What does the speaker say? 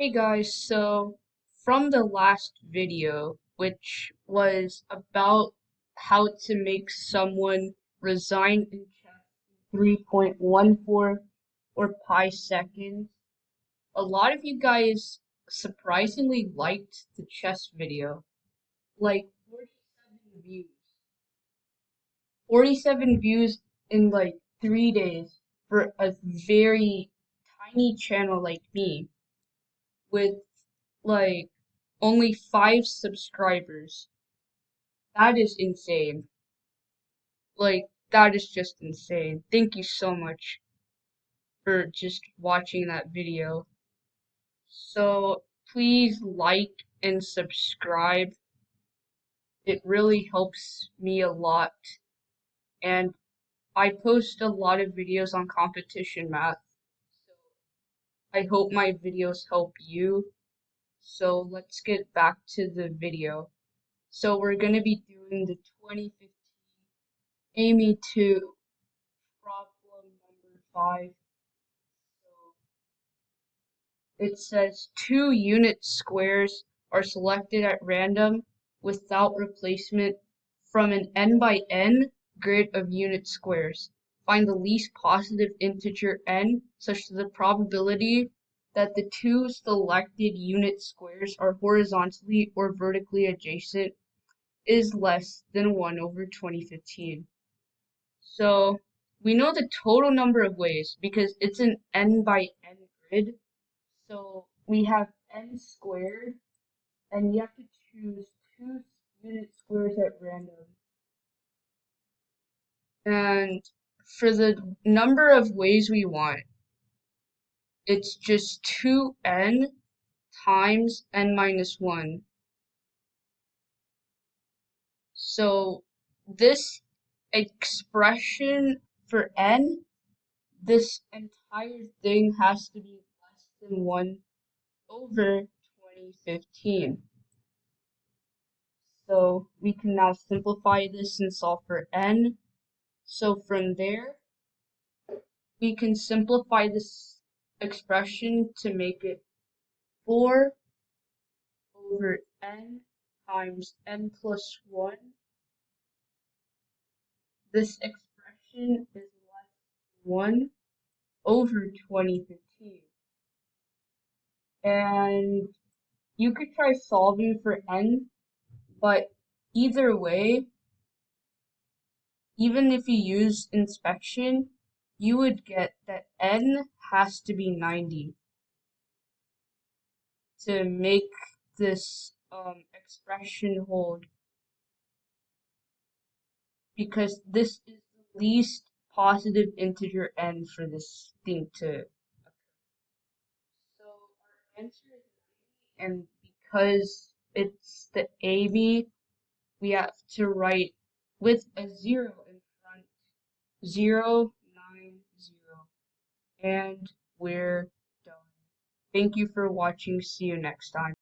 Hey guys, so from the last video, which was about how to make someone resign in chess 3.14 or pi seconds, a lot of you guys surprisingly liked the chess video. Like 47 views. 47 views in like 3 days for a very tiny channel like me with like only 5 subscribers. That is insane. Like, that is just insane. Thank you so much for just watching that video. So, please like and subscribe. It really helps me a lot. And I post a lot of videos on competition math. So, I hope my videos help you. So, let's get back to the video. So, we're going to be doing the 2015 AIME II Problem number 5. So it says 2 unit squares are selected at random without replacement from an n by n grid of unit squares. Find the least positive integer n such that the probability that the two selected unit squares are horizontally or vertically adjacent is less than 1 over 2015. So we know the total number of ways because it's an n by n grid. So we have n squared, and you have to choose 2 unit squares at random. And for the number of ways we want, it's just 2n times n minus 1. So this expression for n, this entire thing has to be less than 1 over 2015. So we can now simplify this and solve for n. So from there, we can simplify this expression to make it 4 over n times n plus 1. This expression is less than 1 over 2015. And you could try solving for n, but either way, even if you use inspection, you would get that n has to be 90 to make this expression hold, because this is the least positive integer n for this thing to occur. So our answer is 90, and because it's the AB, we have to write with a 0 in front, 0, 9, 0, and we're done. Thank you for watching. See you next time.